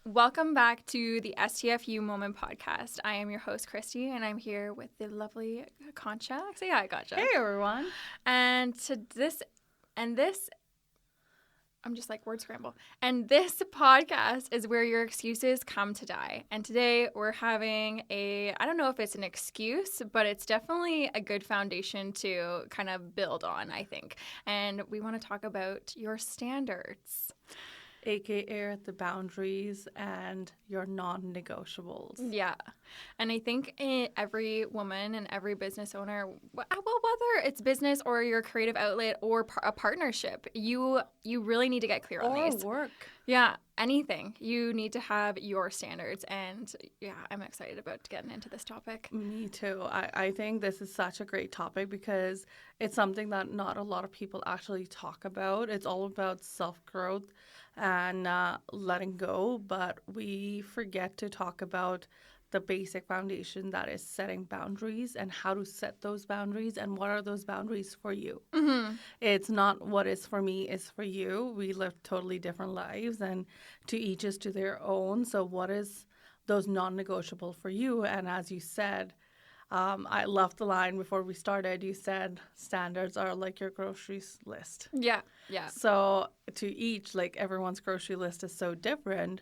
Welcome back to the STFU Moment Podcast. I am your host, Kristy, and I'm here with the lovely Akansha. Say hi, Akansha. Hey, everyone. And I'm just like word scramble. And this podcast is where your excuses come to die. And today we're having I don't know if it's an excuse, but it's definitely a good foundation to kind of build on, I think. And we want to talk about your standards. AKA the boundaries and your non-negotiables. Yeah. And I think every woman and every business owner, well, whether it's business or your creative outlet or a partnership, you really need to get clear on these. Or work. Yeah, anything. You need to have your standards. And yeah, I'm excited about getting into this topic. Me too. I think this is such a great topic because it's something that not a lot of people actually talk about. It's all about self-growth and letting go, but we forget to talk about the basic foundation that is setting boundaries and how to set those boundaries and what are those boundaries for you. Mm-hmm. It's not what is for me is for you. We live totally different lives and to each is to their own. So what is those non-negotiable for you? And as you said, I love the line before we started. You said standards are like your groceries list. Yeah. So to each, like everyone's grocery list is so different,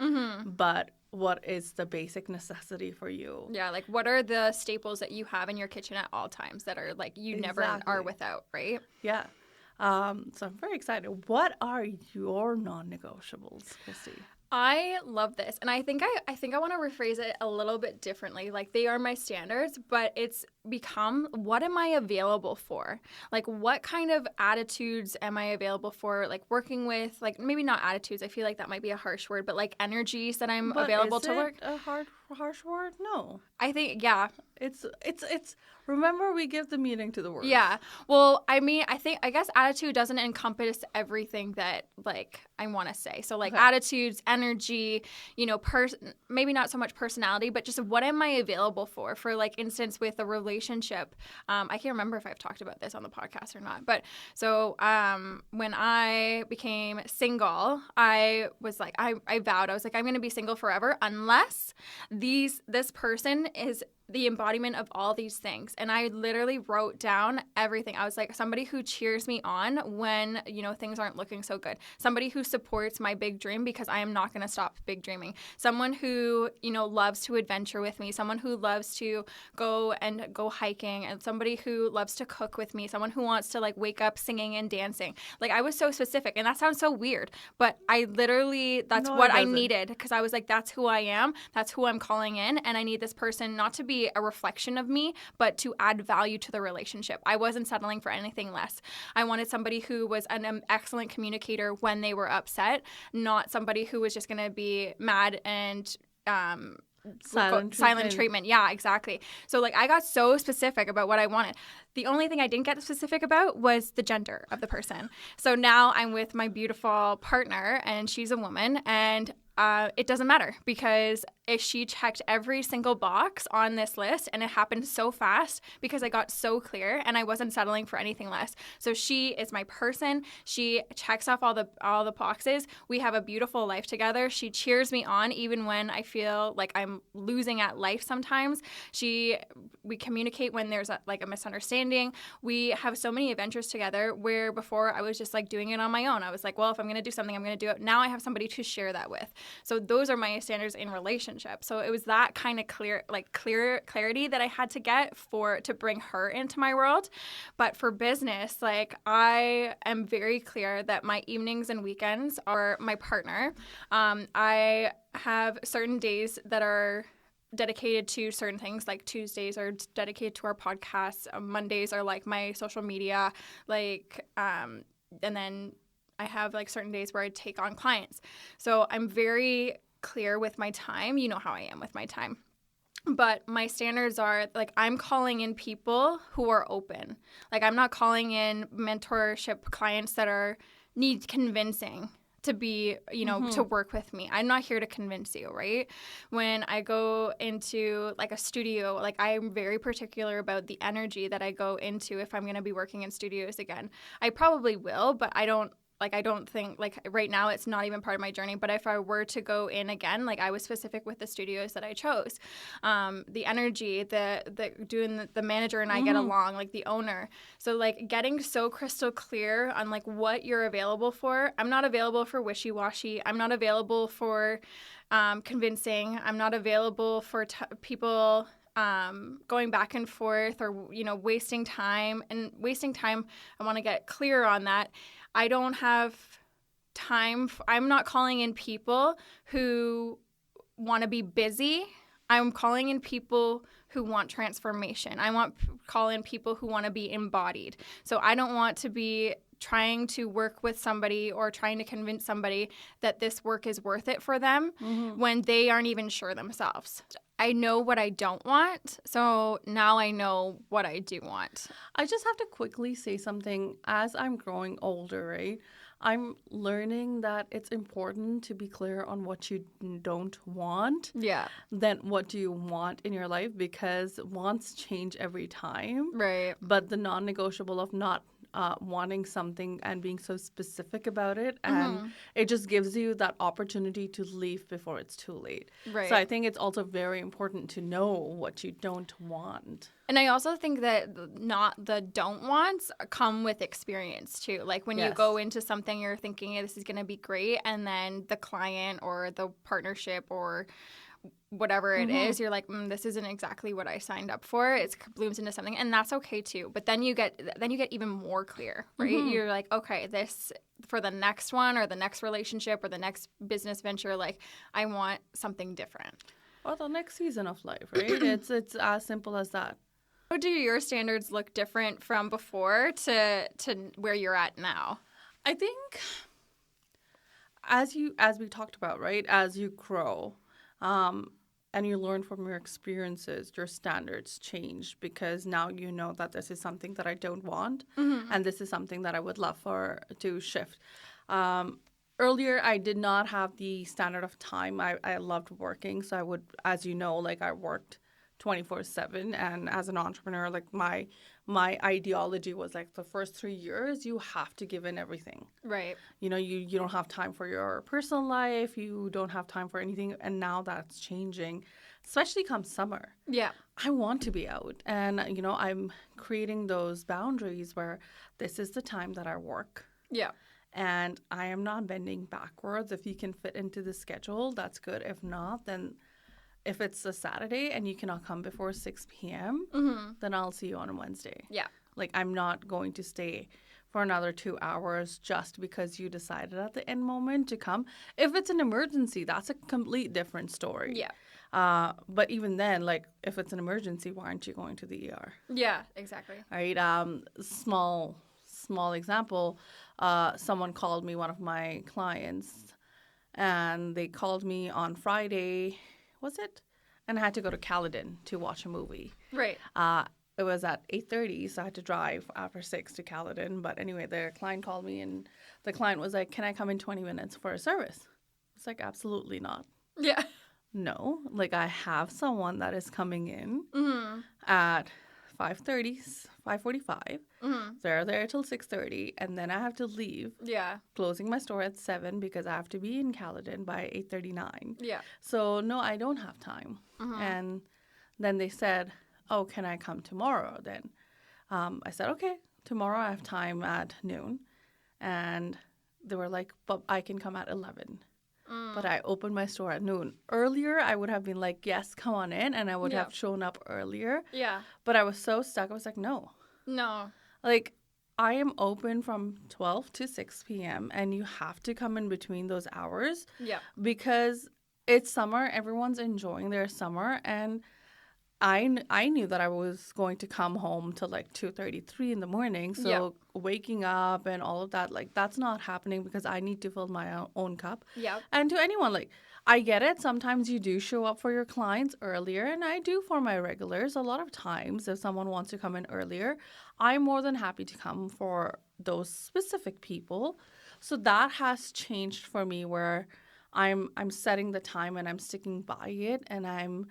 but what is the basic necessity for you? Yeah, like what are the staples that you have in your kitchen at all times that are like you never are without, right? Yeah. So I'm very excited. What are your non-negotiables, Kristy? I love this. And I think I want to rephrase it a little bit differently. Like they are my standards, but it's become what am I available for? Like what kind of attitudes am I available for? Like working with, like maybe not attitudes. I feel like that might be a harsh word, but like energies that I'm available to work. Is it a harsh word? No. I think, yeah. It's remember we give the meaning to the word. Yeah. Well, I mean, I guess attitude doesn't encompass everything that like I want to say. So like attitudes, energy, maybe not so much personality, but just what am I available for? For like instance with a relationship. I can't remember if I've talked about this on the podcast or not. But so when I became single, I was like, I vowed, I was like, I'm going to be single forever unless this person is the embodiment of all these things. And I literally wrote down everything. I was like, somebody who cheers me on when, things aren't looking so good. Somebody who supports my big dream because I am not going to stop big dreaming. Someone who, loves to adventure with me. Someone who loves to go hiking. And somebody who loves to cook with me. Someone who wants to like wake up singing and dancing. Like I was so specific and that sounds so weird, but I literally, that's what I needed because I was like, that's who I am. That's who I'm calling in. And I need this person not to be a reflection of me, but to add value to the relationship. I wasn't settling for anything less. I wanted somebody who was an excellent communicator when they were upset, not somebody who was just going to be mad and silent treatment. Yeah, exactly. So like I got so specific about what I wanted. The only thing I didn't get specific about was the gender of the person. So now I'm with my beautiful partner and she's a woman and it doesn't matter because if she checked every single box on this list and it happened so fast because I got so clear and I wasn't settling for anything less. So she is my person. She checks off all the boxes. We have a beautiful life together. She cheers me on even when I feel like I'm losing at life sometimes. We communicate when there's a misunderstanding. We have so many adventures together where before I was just like doing it on my own. I was like, well, if I'm going to do something, I'm going to do it. Now I have somebody to share that with. So those are my standards in relationship. So it was that kind of clarity that I had to get to bring her into my world. But for business, like I am very clear that my evenings and weekends are my partner. I have certain days that are dedicated to certain things, like Tuesdays are dedicated to our podcast. Mondays are like my social media, and then I have like certain days where I take on clients. So I'm very clear with my time. You know how I am with my time. But my standards are like I'm calling in people who are open. Like I'm not calling in mentorship clients that need convincing to be, to work with me. I'm not here to convince you, right? When I go into like a studio, like I'm very particular about the energy that I go into if I'm going to be working in studios again. I probably will, but I don't like, I don't think, like, right now it's not even part of my journey, but if I were to go in again, like, I was specific with the studios that I chose. The energy, the manager and I get along, like, the owner. So, like, getting so crystal clear on, like, what you're available for. I'm not available for wishy-washy. I'm not available for convincing. I'm not available for people going back and forth or, you know, wasting time. And wasting time, I want to get clear on that. I don't have time. I'm not calling in people who want to be busy. I'm calling in people who want transformation. I want call in people who want to be embodied. So I don't want to be trying to work with somebody or trying to convince somebody that this work is worth it for them when they aren't even sure themselves. I know what I don't want, so now I know what I do want. I just have to quickly say something. As I'm growing older, right, I'm learning that it's important to be clear on what you don't want. Yeah. Then what do you want in your life? Because wants change every time. Right. But the non-negotiable of not wanting something and being so specific about it, and it just gives you that opportunity to leave before it's too late. Right. So I think it's also very important to know what you don't want. And I also think that not the don't wants come with experience too. Like when you go into something, you're thinking, hey, this is going to be great. And then the client or the partnership or whatever it is, you're like, this isn't exactly what I signed up for. It blooms into something, and that's okay too. But then you get even more clear, right? You're like, okay, this for the next one or the next relationship or the next business venture, like I want something different. Or the next season of life, right? It's as simple as that. How do your standards look different from before to where you're at now? I think as we talked about, right? As you grow, and you learn from your experiences, your standards change because now you know that this is something that I don't want, and this is something that I would love to shift. Earlier, I did not have the standard of time. I loved working, so I would, as you know, like I worked 24/7, and as an entrepreneur, like my ideology was like the first 3 years you have to give in everything. Right. You know, you don't have time for your personal life, you don't have time for anything, and now that's changing, especially come summer. Yeah. I want to be out, and you know, I'm creating those boundaries where this is the time that I work. Yeah. And I am not bending backwards. If you can fit into the schedule, that's good. If not, then if it's a Saturday and you cannot come before 6 p.m., then I'll see you on a Wednesday. Yeah. Like, I'm not going to stay for another 2 hours just because you decided at the end moment to come. If it's an emergency, that's a complete different story. Yeah. But even then, like, if it's an emergency, why aren't you going to the ER? Yeah, exactly. Right? Small example, someone called me, one of my clients, and they called me on Friday, was it? And I had to go to Caledon to watch a movie. Right. It was at 8:30, so I had to drive after 6 to Caledon. But anyway, the client called me, and the client was like, can I come in 20 minutes for a service? It's like, absolutely not. Yeah. No, like I have someone that is coming in at 5:30, 5:45. They're there till 6:30, and then I have to leave. Yeah. Closing my store at 7 because I have to be in Caledon by 8:39. Yeah. So no, I don't have time. And then they said, "Oh, can I come tomorrow?" Then I said, "Okay, tomorrow I have time at noon," and they were like, "But I can come at 11." But I opened my store at noon. Earlier, I would have been like, yes, come on in, and I would have shown up earlier. Yeah. But I was so stuck. I was like, no. Like, I am open from 12 to 6 p.m., and you have to come in between those hours. Yeah. Because it's summer. Everyone's enjoying their summer, and I knew that I was going to come home till like 2:33 in the morning. So waking up and all of that, like that's not happening because I need to fill my own cup. Yeah. And to anyone, like I get it. Sometimes you do show up for your clients earlier, and I do for my regulars. A lot of times, if someone wants to come in earlier, I'm more than happy to come for those specific people. So that has changed for me where I'm setting the time and I'm sticking by it, and I'm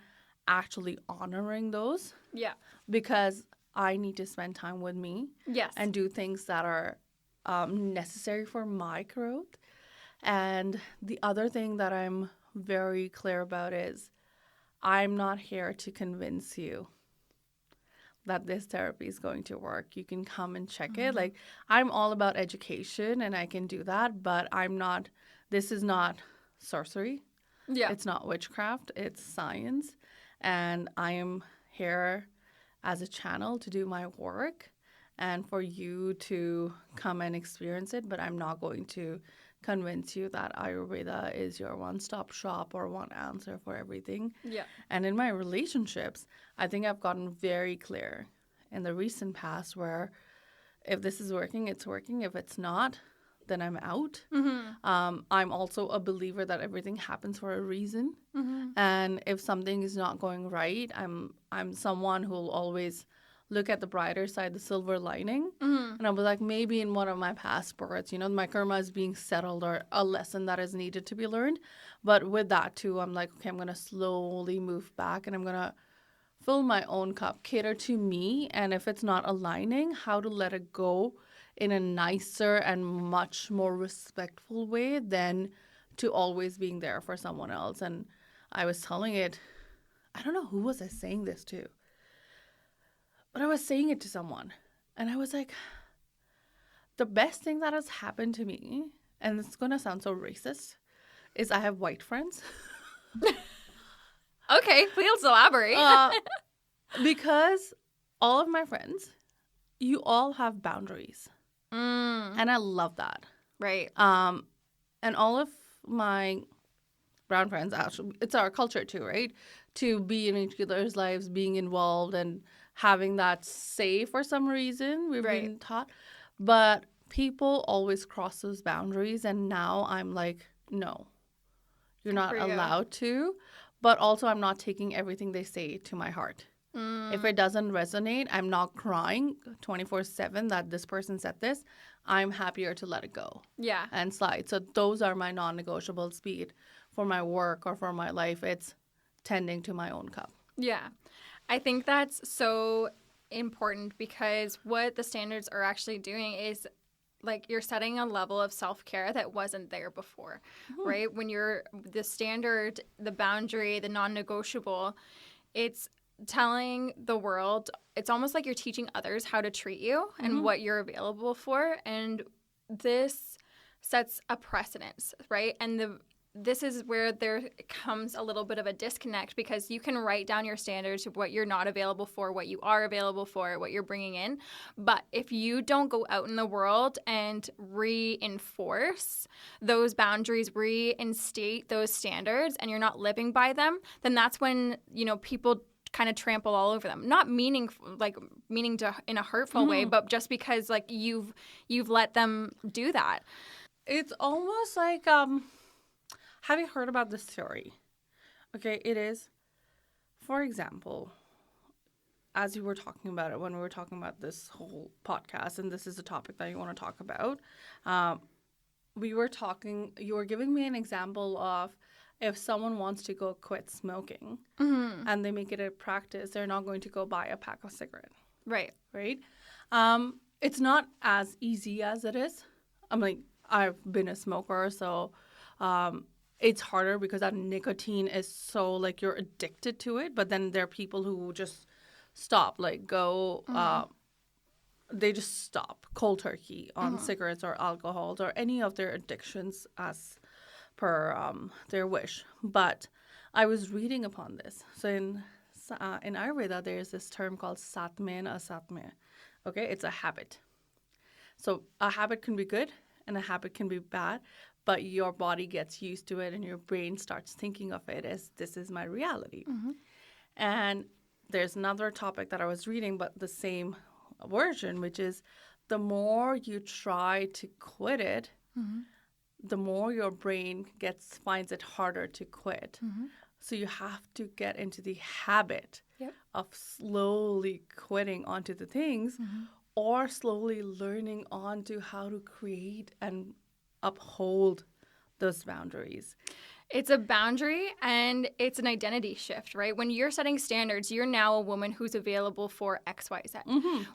actually honoring those. Yeah. Because I need to spend time with me. Yes. And do things that are necessary for my growth. And the other thing that I'm very clear about is I'm not here to convince you that this therapy is going to work. You can come and check it. Like, I'm all about education and I can do that, but this is not sorcery. Yeah. It's not witchcraft. It's science. And I am here as a channel to do my work and for you to come and experience it. But I'm not going to convince you that Ayurveda is your one-stop shop or one answer for everything. Yeah. And in my relationships, I think I've gotten very clear in the recent past where if this is working, it's working. If it's not, then I'm out. I'm also a believer that everything happens for a reason. And if something is not going right, I'm someone who will always look at the brighter side, the silver lining. And I'll be like, maybe in one of my past births, my karma is being settled or a lesson that is needed to be learned. But with that too, I'm like, okay, I'm going to slowly move back and I'm going to fill my own cup, cater to me. And if it's not aligning, how to let it go in a nicer and much more respectful way than to always being there for someone else. And I was telling it, I don't know who was I saying this to, but I was saying it to someone. And I was like, the best thing that has happened to me, and it's going to sound so racist, is I have white friends. Okay, please elaborate. Because all of my friends, you all have boundaries. And I love that. Right. And all of my brown friends, actually, it's our culture too, right? To be in each other's lives, being involved and having that say for some reason. We've been taught. But people always cross those boundaries. And now I'm like, no, you're not allowed to. But also I'm not taking everything they say to my heart. If it doesn't resonate, I'm not crying 24/7 that this person said this. I'm happier to let it go. Yeah. And slide. So those are my non-negotiables, be it for my work or for my life. It's tending to my own cup. Yeah. I think that's so important because what the standards are actually doing is like you're setting a level of self-care that wasn't there before, right? When you're the standard, the boundary, the non-negotiable, it's telling the world, it's almost like you're teaching others how to treat you and what you're available for. And this sets a precedence, right? And this is where there comes a little bit of a disconnect because you can write down your standards of what you're not available for, what you are available for, what you're bringing in. But if you don't go out in the world and reinforce those boundaries, reinstate those standards, and you're not living by them, then that's when, people kind of trample all over them. Not meaning to in a hurtful way, but just because like you've let them do that. It's almost like have you heard about this theory? Okay, it is, for example, as you were talking about it when we were talking about this whole podcast, and this is a topic that you want to talk about, you were giving me an example of if someone wants to go quit smoking and they make it a practice, they're not going to go buy a pack of cigarettes. Right. Right? It's not as easy as it is. I mean, I've been a smoker, so it's harder because that nicotine is so, like, you're addicted to it. But then there are people who just stop, like, they just stop cold turkey on cigarettes or alcohol or any of their addictions as per their wish. But I was reading upon this. So in Ayurveda, there's this term called satmya and asatmya. Okay, it's a habit. So a habit can be good and a habit can be bad, but your body gets used to it and your brain starts thinking of it as this is my reality. And there's another topic that I was reading, but the same version, which is the more you try to quit it, the more your brain finds it harder to quit. So you have to get into the habit of slowly quitting onto the things or slowly learning onto how to create and uphold those boundaries. It's a boundary and it's an identity shift, right? When you're setting standards, you're now a woman who's available for X, Y, Z.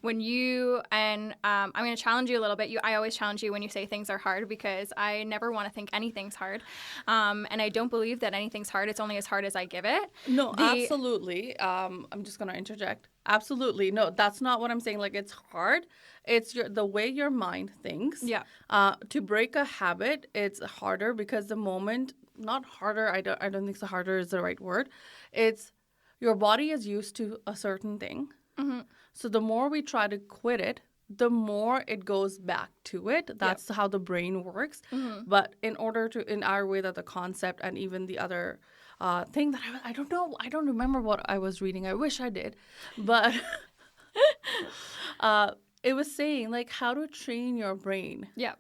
When you, and I'm going to challenge you a little bit. I always challenge you when you say things are hard because I never want to think anything's hard. And I don't believe that anything's hard. It's only as hard as I give it. No, absolutely. I'm just going to interject. Absolutely. No, that's not what I'm saying. Like, it's hard. It's the way your mind thinks. Yeah. To break a habit, it's harder because the moment, not harder, I don't think so harder is the right word. It's your body is used to a certain thing. So the more we try to quit it, the more it goes back to it. That's how the brain works. But in our way that the concept and even the other thing that I don't know, I don't remember what I was reading. I wish I did. But it was saying, like, how to train your brain. Yeah.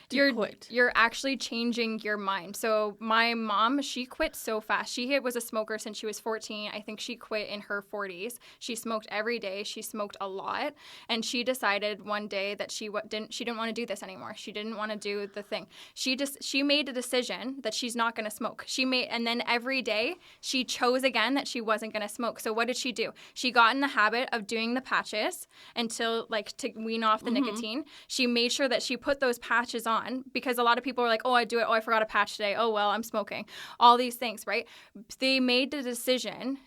Quit. You're actually changing your mind. So my mom, she quit so fast. She was a smoker since she was 14. I think she quit in her 40s. She smoked every day. She smoked a lot. And she decided one day that she didn't want to do this anymore. She didn't want to do the thing. She made a decision that she's not going to smoke. And then every day she chose again that she wasn't going to smoke. So what did she do? She got in the habit of doing the patches until, like, to wean off the nicotine. She made sure that she put those patches on because a lot of people are like, oh, I do it. Oh, I forgot a patch today. Oh, well, I'm smoking. All these things, right? They made the decision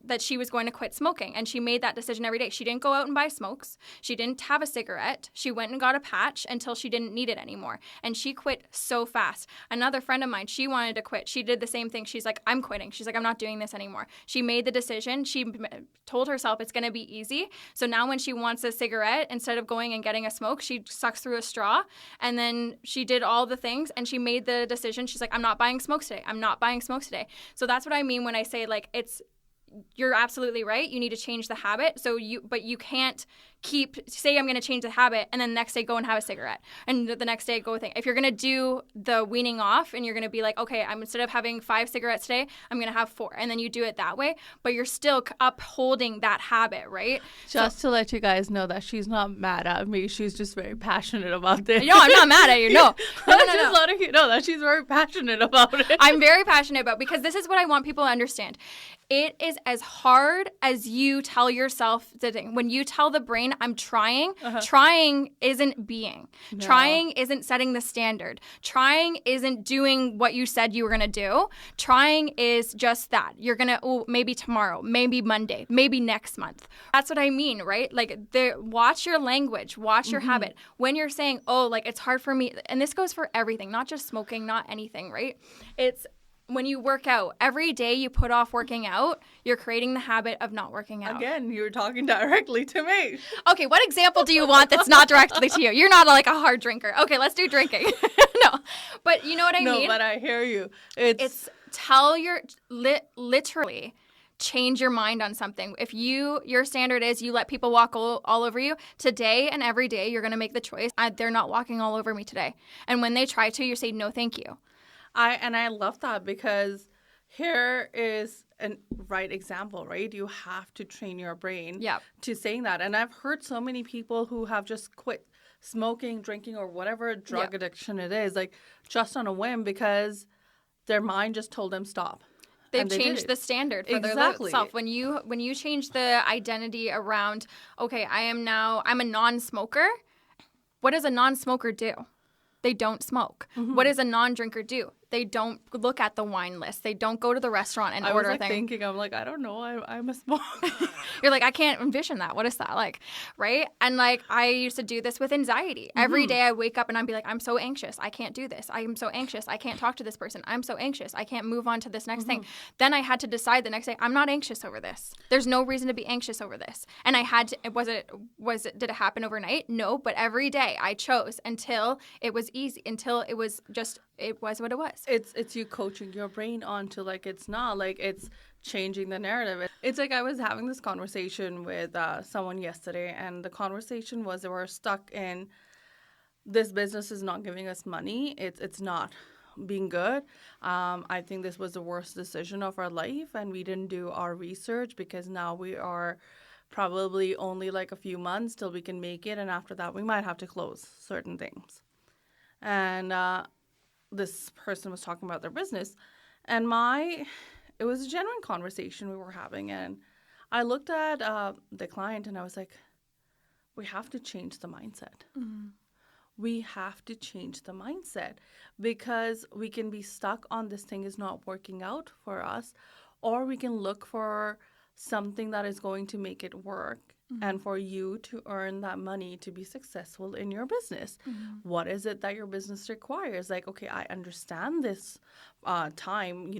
that she was going to quit smoking, and she made that decision every day. She didn't go out and buy smokes. She didn't have a cigarette. She went and got a patch until she didn't need it anymore, and she quit so fast. Another friend of mine, she wanted to quit. She did the same thing. She's like, I'm quitting. She's like, I'm not doing this anymore. She made the decision. She told herself it's going to be easy. So now when she wants a cigarette, instead of going and getting a smoke, she sucks through a straw, and then she did all the things, and she made the decision. She's like, I'm not buying smokes today. I'm not buying smokes today. So that's what I mean when I say, like, you're absolutely right. You need to change the habit. But you can't say I'm going to change the habit and then the next day go and have a cigarette and the next day go with it. If you're going to do the weaning off and you're going to be like, okay, instead of having 5 cigarettes today, I'm going to have 4, and then you do it that way, but you're still upholding that habit, right? Just to let you guys know that she's not mad at me. She's just very passionate about this. No, I'm not mad at you. No. Just letting you know that she's very passionate about it. I'm very passionate about, because this is what I want people to understand. It is as hard as you tell yourself the thing. When you tell the brain, I'm trying, trying isn't being. No. Trying isn't setting the standard. Trying isn't doing what you said you were going to do. Trying is just that. You're going to, maybe tomorrow, maybe Monday, maybe next month. That's what I mean, right? Like, watch your language, watch your habit. When you're saying, oh, like, it's hard for me, and this goes for everything, not just smoking, not anything, right? It's when you work out, every day you put off working out, you're creating the habit of not working out. Again, you're talking directly to me. Okay, what example do you want that's not directly to you? You're not like a hard drinker. Okay, let's do drinking. No, but you know what I mean? No, but I hear you. It's literally change your mind on something. If your standard is you let people walk all over you, today and every day you're going to make the choice, they're not walking all over me today. And when they try to, you say, no, thank you. I love that, because here is a right example, right? You have to train your brain to saying that. And I've heard so many people who have just quit smoking, drinking, or whatever drug addiction it is, like, just on a whim because their mind just told them stop. They've changed the standard for their self. When you change the identity around, okay, I'm a non-smoker, what does a non-smoker do? They don't smoke. What does a non-drinker do? They don't look at the wine list. They don't go to the restaurant and order things. I'm like, I don't know. I'm a smoker. You're like, I can't envision that. What is that like? Right? And like, I used to do this with anxiety. Every day I wake up and I'd be like, I'm so anxious. I can't do this. I'm so anxious. I can't talk to this person. I'm so anxious. I can't move on to this next thing. Then I had to decide the next day, I'm not anxious over this. There's no reason to be anxious over this. And I had to, did it happen overnight? No, but every day I chose until it was easy, until it was what it was. It's you coaching your brain onto, like, it's not like it's changing the narrative. It's like I was having this conversation with someone yesterday, and the conversation was they were stuck in this business is not giving us money. It's not being good. I think this was the worst decision of our life, and we didn't do our research because now we are probably only like a few months till we can make it, and after that we might have to close certain things. And this person was talking about their business, And it was a genuine conversation we were having. And I looked at the client and I was like, we have to change the mindset. Mm-hmm. We have to change the mindset because we can be stuck on this thing is not working out for us, or we can look for something that is going to make it work and for you to earn that money to be successful in your business. What is it that your business requires? Like, okay, I understand this time,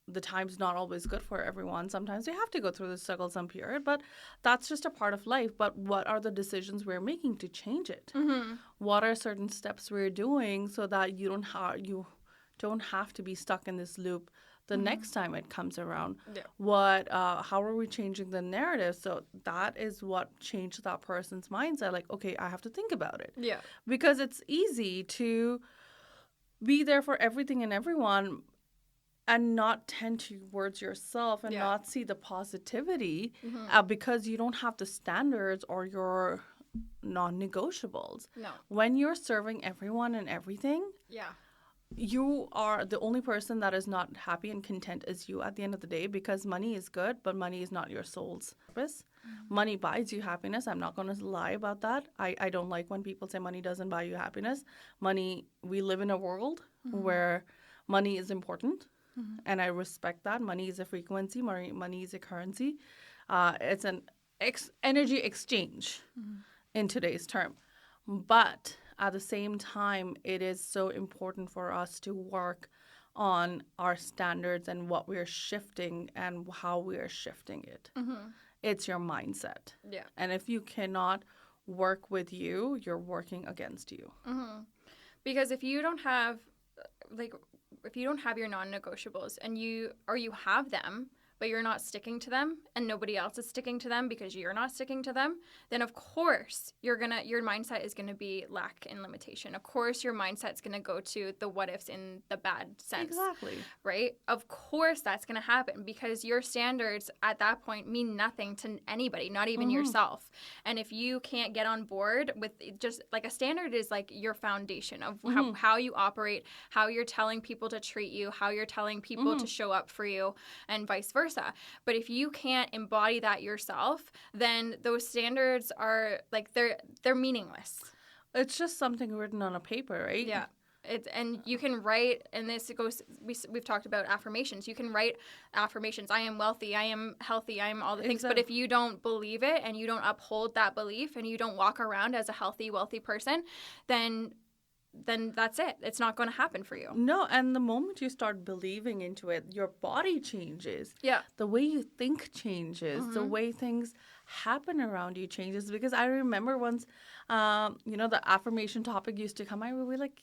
the time's not always good for everyone. Sometimes we have to go through the struggle some period, but that's just a part of life. But what are the decisions we're making to change it? Mm-hmm. What are certain steps we're doing so that you don't have to be stuck in this loop the next time it comes around? Yeah. How are we changing the narrative? So that is what changed that person's mindset. Like, okay, I have to think about it. Yeah. Because it's easy to be there for everything and everyone and not tend towards yourself and not see the positivity because you don't have the standards or your non-negotiables. No. When you're serving everyone and everything, you are the only person that is not happy and content is you at the end of the day, because money is good, but money is not your soul's purpose. Money buys you happiness. I'm not going to lie about that. I don't like when people say money doesn't buy you happiness. We live in a world where money is important. And I respect that. Money is a frequency. Money is a currency. It's an energy exchange in today's term. But at the same time, it is so important for us to work on our standards and what we're shifting and how we are shifting it. It's your mindset. Yeah. And if you cannot work with you, you're working against you. Because if you don't have your non-negotiables and you have them, but you're not sticking to them and nobody else is sticking to them because you're not sticking to them, then of course your mindset is gonna be lack in limitation. Of course your mindset's gonna go to the what ifs in the bad sense. Exactly. Right? Of course that's gonna happen because your standards at that point mean nothing to anybody, not even yourself. And if you can't get on board with just like a standard is like your foundation of how you operate, how you're telling people to treat you, how you're telling people to show up for you, and vice versa. But if you can't embody that yourself, then those standards are like they're meaningless. It's just something written on a paper, right? Yeah. And you can write, and we've talked about affirmations. You can write affirmations. I am wealthy. I am healthy. I am all the things. But if you don't believe it and you don't uphold that belief and you don't walk around as a healthy, wealthy person, then that's it. It's not going to happen for you. No, and the moment you start believing into it, your body changes. Yeah. The way you think changes. The way things happen around you changes. Because I remember once, the affirmation topic used to come. I would be like,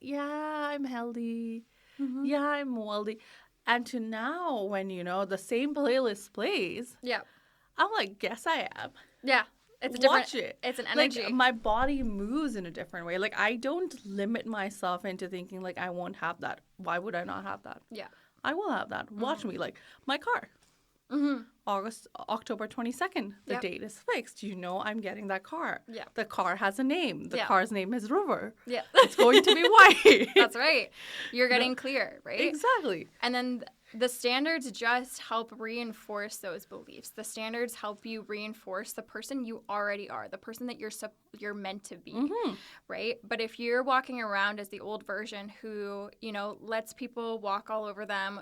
yeah, I'm healthy. Yeah, I'm wealthy. And to now, when, the same playlist plays, I'm like, yes, I am. Yeah. It's Watch it. It's an energy. Like, my body moves in a different way. Like, I don't limit myself into thinking, like, I won't have that. Why would I not have that? Yeah. I will have that. Watch me. Like, my car. October 22nd. The date is fixed. I'm getting that car. Yeah. The car has a name. The car's name is River. Yeah. It's going to be white. That's right. You're getting clear, right? Exactly. And then the standards just help reinforce those beliefs. The standards help you reinforce the person you already are, the person that you're meant to be, right? But if you're walking around as the old version who, lets people walk all over them,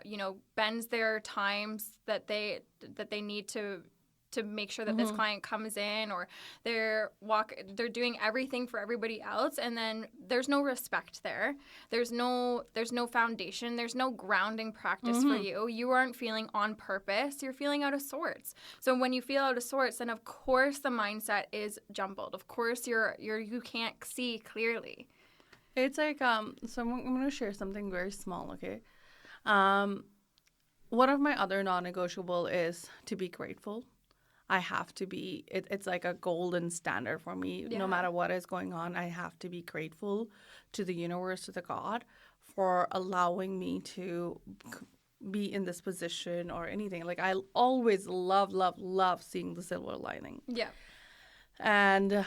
bends their times that they need to make sure that this client comes in, or they're doing everything for everybody else, and then there's no respect there. There's no foundation. There's no grounding practice for you. You aren't feeling on purpose. You're feeling out of sorts. So when you feel out of sorts, then of course the mindset is jumbled. Of course you can't see clearly. It's like so I'm going to share something very small, okay? One of my other non-negotiable is to be grateful. I have to be, it's like a golden standard for me. No matter what is going on, I have to be grateful to the universe, to the God, for allowing me to be in this position or anything. Like, I always love seeing the silver lining. Yeah. And,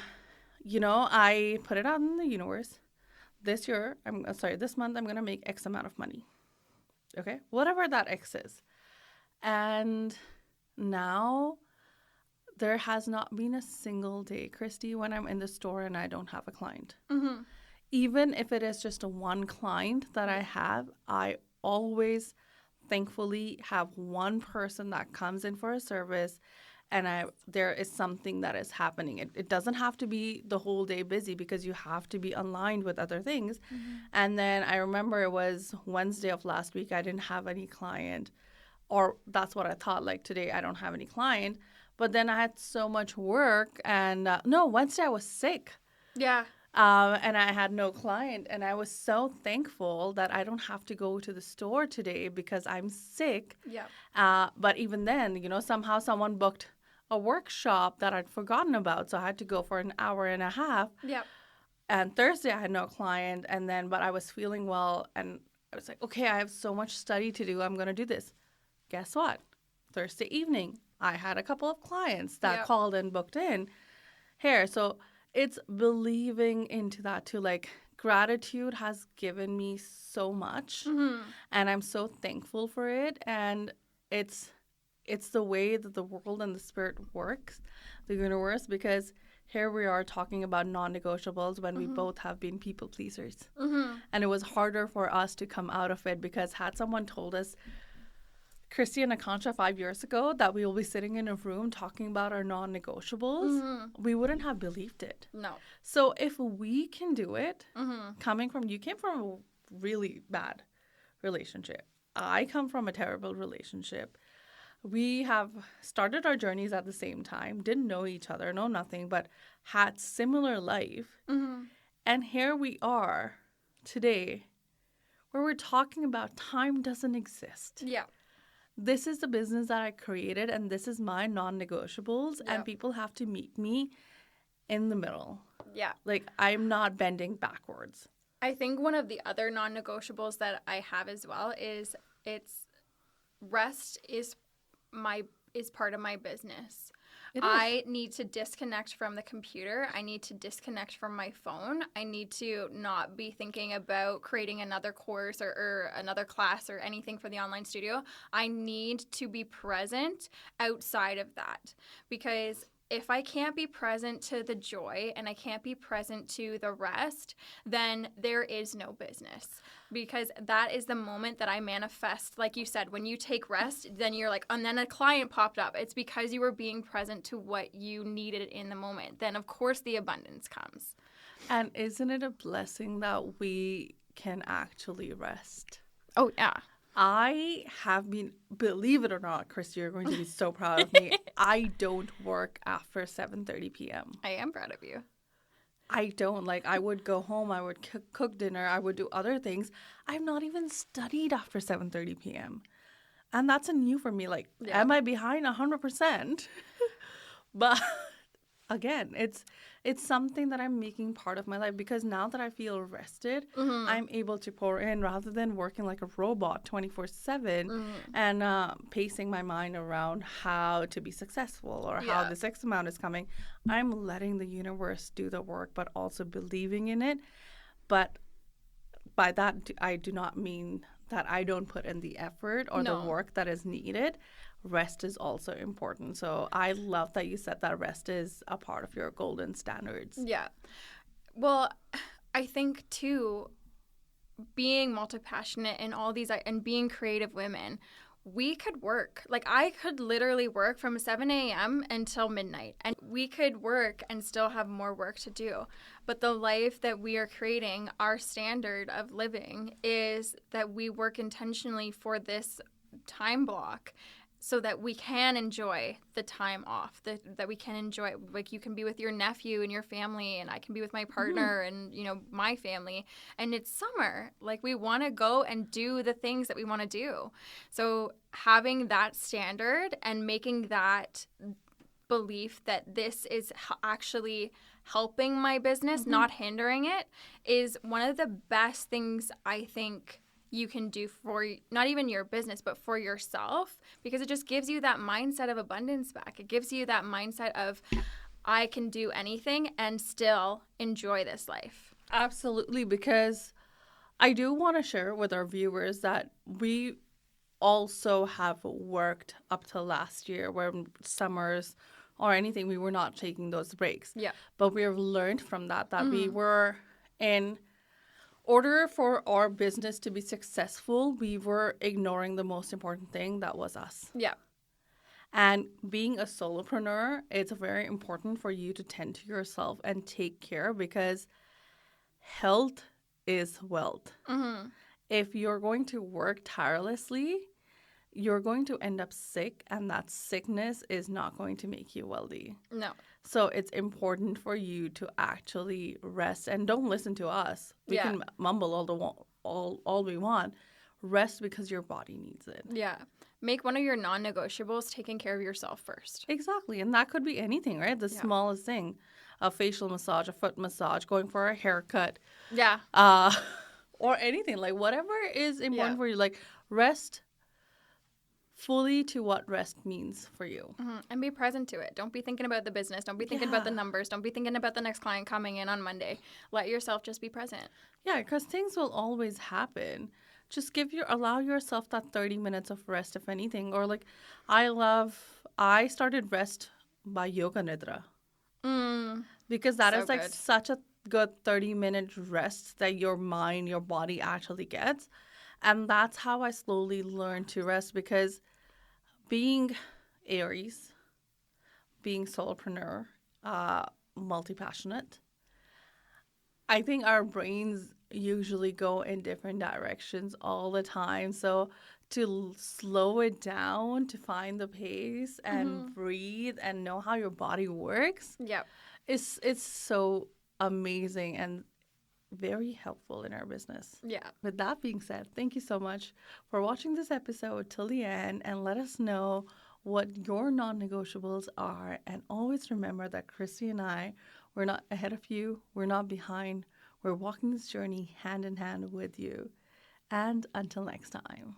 I put it out in the universe. This month, I'm going to make X amount of money. Okay, whatever that X is. And now there has not been a single day, Kristy, when I'm in the store and I don't have a client. Mm-hmm. Even if it is just a one client that I have, I always thankfully have one person that comes in for a service, and there is something that is happening. It doesn't have to be the whole day busy because you have to be aligned with other things. Mm-hmm. And then I remember it was Wednesday of last week, I didn't have any client, or that's what I thought, like today I don't have any client. But then I had so much work, and no, Wednesday I was sick. Yeah. And I had no client, and I was so thankful that I don't have to go to the store today because I'm sick. Yeah. But even then, somehow someone booked a workshop that I'd forgotten about, so I had to go for an hour and a half. Yeah. And Thursday I had no client, but I was feeling well, and I was like, okay, I have so much study to do. I'm going to do this. Guess what? Thursday evening, I had a couple of clients that called and booked in here. So it's believing into that too. Like, gratitude has given me so much, and I'm so thankful for it. And it's the way that the world and the spirit works, the universe, because here we are talking about non-negotiables when we both have been people pleasers. And it was harder for us to come out of it, because had someone told us, Kristy and Akansha, 5 years ago, that we will be sitting in a room talking about our non-negotiables, we wouldn't have believed it. No. So if we can do it, you came from a really bad relationship. I come from a terrible relationship. We have started our journeys at the same time, didn't know each other, know nothing, but had similar life. And here we are today, where we're talking about time doesn't exist. Yeah. This is the business that I created, and this is my non-negotiables, and people have to meet me in the middle. Yeah. Like, I'm not bending backwards. I think one of the other non-negotiables that I have as well is rest is part of my business. I need to disconnect from the computer. I need to disconnect from my phone. I need to not be thinking about creating another course or another class or anything for the online studio. I need to be present outside of that, because if I can't be present to the joy and I can't be present to the rest, then there is no business. Because that is the moment that I manifest. Like you said, when you take rest, then you're like, and then a client popped up. It's because you were being present to what you needed in the moment. Then, of course, the abundance comes. And isn't it a blessing that we can actually rest? Oh, yeah. I have been, believe it or not, Kristy, you're going to be so proud of me. I don't work after 7:30 p.m. I am proud of you. I don't. Like, I would go home, I would cook dinner, I would do other things. I've not even studied after 7:30 p.m. And that's a new for me. Like, am I behind? 100%. But again, it's something that I'm making part of my life, because now that I feel rested, I'm able to pour in rather than working like a robot 24/7 and pacing my mind around how to be successful or how this X amount is coming. I'm letting the universe do the work, but also believing in it. But by that, I do not mean that I don't put in the effort or the work that is needed. Rest is also important. So I love that you said that rest is a part of your golden standards. Yeah. Well, I think too, being multi-passionate and all these, and being creative women, we could work. Like, I could literally work from 7 a.m. until midnight, and we could work and still have more work to do. But the life that we are creating, our standard of living, is that we work intentionally for this time block, so that we can enjoy the time off, that we can enjoy, like, you can be with your nephew and your family, and I can be with my partner and, my family. And it's summer. Like, we want to go and do the things that we want to do. So having that standard and making that belief that this is actually helping my business, not hindering it, is one of the best things I think you can do for not even your business, but for yourself, because it just gives you that mindset of abundance back. It gives you that mindset of, I can do anything and still enjoy this life. Absolutely, because I do want to share with our viewers that we also have worked up till last year where summers or anything, we were not taking those breaks. Yeah. But we have learned from that we were in order for our business to be successful, we were ignoring the most important thing, that was us. Yeah. And being a solopreneur, it's very important for you to tend to yourself and take care, because health is wealth. Mm-hmm. If you're going to work tirelessly, you're going to end up sick, and that sickness is not going to make you wealthy. No. So it's important for you to actually rest, and don't listen to us. We can mumble all we want. Rest because your body needs it. Yeah. Make one of your non-negotiables taking care of yourself first. Exactly. And that could be anything, right? The smallest thing. A facial massage, a foot massage, going for a haircut. Yeah. Or anything. Like whatever is important for you. Like rest fully to what rest means for you. Mm-hmm. And be present to it. Don't be thinking about the business. Don't be thinking about the numbers. Don't be thinking about the next client coming in on Monday. Let yourself just be present. Yeah, because things will always happen. Just allow yourself that 30 minutes of rest, if anything. Or like, I started rest by yoga nidra. Because that is like such a good 30-minute rest that your mind, your body actually gets. And that's how I slowly learned to rest, because being Aries, being solopreneur, multi-passionate, I think our brains usually go in different directions all the time. So to slow it down, to find the pace and breathe and know how your body works, it's so amazing and very helpful in our business. Yeah. With that being said, thank you so much for watching this episode till the end, and let us know what your non-negotiables are. And always remember that Kristy and I, we're not ahead of you, we're not behind. We're walking this journey hand in hand with you. And until next time.